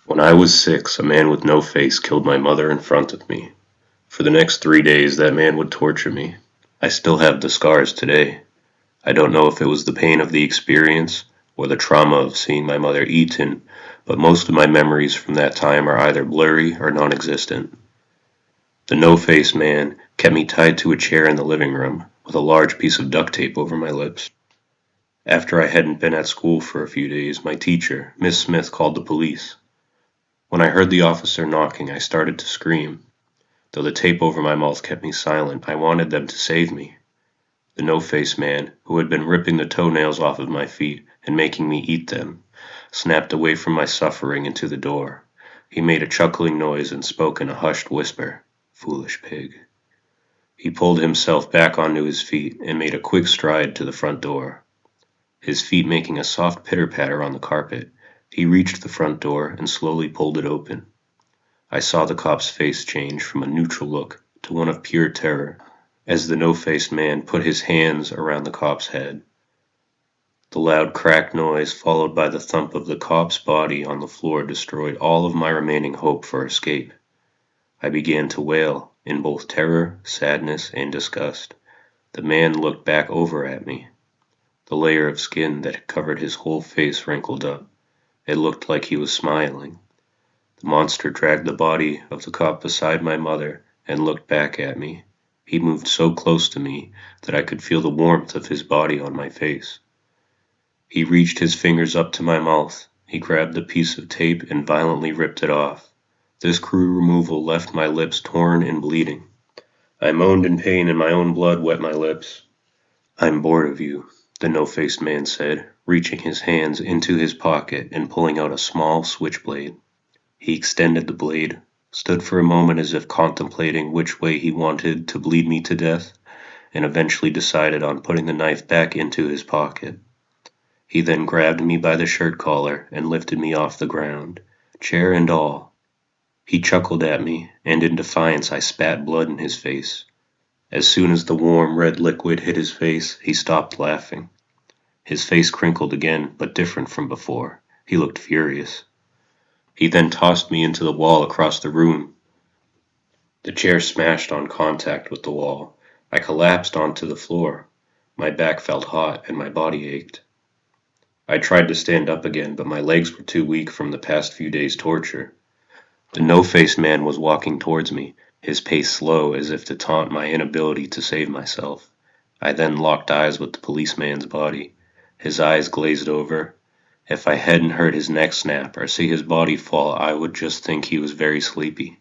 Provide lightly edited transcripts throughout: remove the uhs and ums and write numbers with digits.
When I was 6, a man with no face killed my mother in front of me. For the next 3 days, that man would torture me. I still have the scars today. I don't know if it was the pain of the experience or the trauma of seeing my mother eaten, but most of my memories from that time are either blurry or non-existent. The no-face man kept me tied to a chair in the living room with a large piece of duct tape over my lips. After I hadn't been at school for a few days, my teacher, Miss Smith, called the police. When I heard the officer knocking, I started to scream. Though the tape over my mouth kept me silent, I wanted them to save me. The no-face man, who had been ripping the toenails off of my feet and making me eat them, snapped away from my suffering into the door. He made a chuckling noise and spoke in a hushed whisper. Foolish pig. He pulled himself back onto his feet and made a quick stride to the front door. His feet making a soft pitter-patter on the carpet, he reached the front door and slowly pulled it open. I saw the cop's face change from a neutral look to one of pure terror as the no-faced man put his hands around the cop's head. The loud crack noise followed by the thump of the cop's body on the floor destroyed all of my remaining hope for escape. I began to wail in both terror, sadness, and disgust. The man looked back over at me. The layer of skin that had covered his whole face wrinkled up. It looked like he was smiling. The monster dragged the body of the cop beside my mother and looked back at me. He moved so close to me that I could feel the warmth of his body on my face. He reached his fingers up to my mouth. He grabbed the piece of tape and violently ripped it off. This cruel removal left my lips torn and bleeding. I moaned in pain and my own blood wet my lips. I'm bored of you, the no-faced man said, reaching his hands into his pocket and pulling out a small switchblade. He extended the blade, stood for a moment as if contemplating which way he wanted to bleed me to death, and eventually decided on putting the knife back into his pocket. He then grabbed me by the shirt collar and lifted me off the ground, chair and all. He chuckled at me, and in defiance I spat blood in his face. As soon as the warm red liquid hit his face, he stopped laughing. His face crinkled again, but different from before. He looked furious. He then tossed me into the wall across the room. The chair smashed on contact with the wall. I collapsed onto the floor. My back felt hot and my body ached. I tried to stand up again, but my legs were too weak from the past few days' torture. The no-faced man was walking towards me, his pace slow as if to taunt my inability to save myself. I then locked eyes with the policeman's body. His eyes glazed over. If I hadn't heard his neck snap or see his body fall, I would just think he was very sleepy.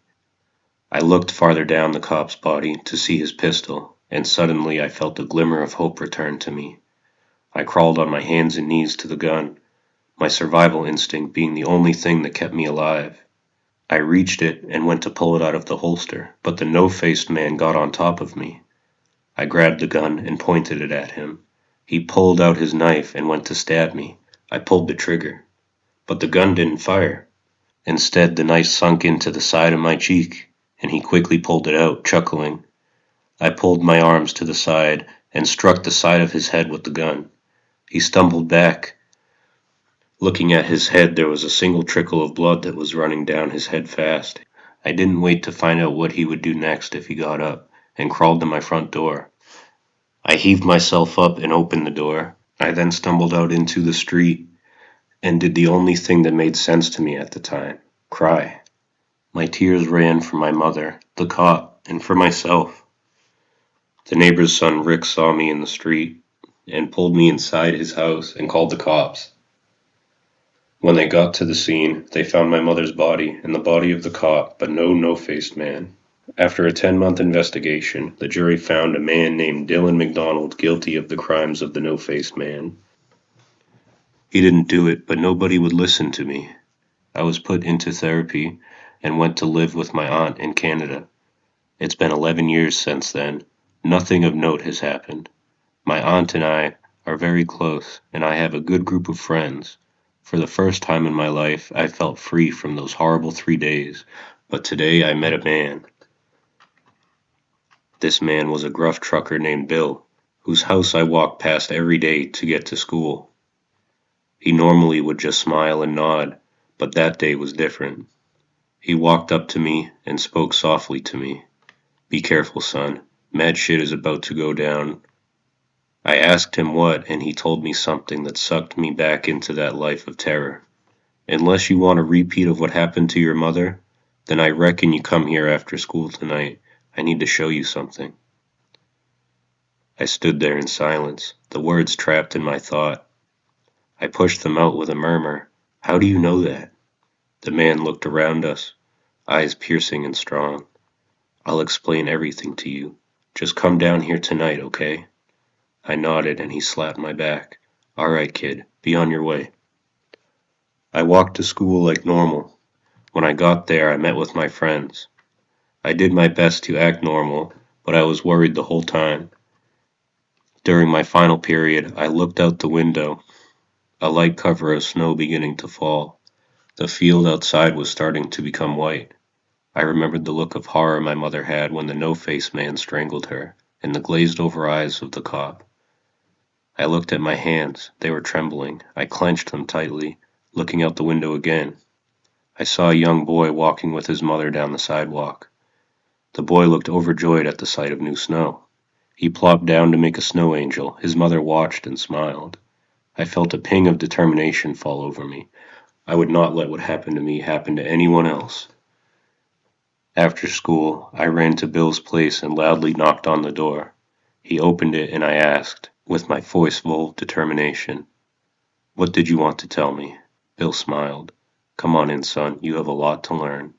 I looked farther down the cop's body to see his pistol, and suddenly I felt a glimmer of hope return to me. I crawled on my hands and knees to the gun, my survival instinct being the only thing that kept me alive. I reached it and went to pull it out of the holster, but the no-faced man got on top of me. I grabbed the gun and pointed it at him. He pulled out his knife and went to stab me. I pulled the trigger, but the gun didn't fire. Instead, the knife sunk into the side of my cheek, and he quickly pulled it out, chuckling. I pulled my arms to the side and struck the side of his head with the gun. He stumbled back. Looking at his head, there was a single trickle of blood that was running down his head fast. I didn't wait to find out what he would do next if he got up, and crawled to my front door. I heaved myself up and opened the door. I then stumbled out into the street and did the only thing that made sense to me at the time: cry. My tears ran for my mother, the cop, and for myself. The neighbor's son Rick saw me in the street and pulled me inside his house and called the cops. When they got to the scene, they found my mother's body and the body of the cop, but no-faced man. After a 10-month investigation, the jury found a man named Dylan McDonald guilty of the crimes of the no-faced man. He didn't do it, but nobody would listen to me. I was put into therapy and went to live with my aunt in Canada. It's been 11 years since then. Nothing of note has happened. My aunt and I are very close, and I have a good group of friends. For the first time in my life, I felt free from those horrible 3 days, but today I met a man. This man was a gruff trucker named Bill, whose house I walked past every day to get to school. He normally would just smile and nod, But that day was different. He walked up to me and spoke softly to me. "Be careful, son. Mad shit is about to go down." I asked him what, and he told me something that sucked me back into that life of terror. "Unless you want a repeat of what happened to your mother, then I reckon you come here after school tonight. I need to show you something." I stood there in silence, the words trapped in my thought. I pushed them out with a murmur. "How do you know that?" The man looked around us, eyes piercing and strong. "I'll explain everything to you. Just come down here tonight, okay?" I nodded and he slapped my back. "All right, kid, be on your way." I walked to school like normal. When I got there, I met with my friends. I did my best to act normal, but I was worried the whole time. During my final period, I looked out the window, a light cover of snow beginning to fall. The field outside was starting to become white. I remembered the look of horror my mother had when the no-face man strangled her, and the glazed-over eyes of the cop. I looked at my hands. They were trembling. I clenched them tightly, looking out the window again. I saw a young boy walking with his mother down the sidewalk. The boy looked overjoyed at the sight of new snow. He plopped down to make a snow angel. His mother watched and smiled. I felt a ping of determination fall over me. I would not let what happened to me happen to anyone else. After school, I ran to Bill's place and loudly knocked on the door. He opened it and I asked, with my voice full of determination, "What did you want to tell me?" Bill smiled. "Come on in, son. You have a lot to learn."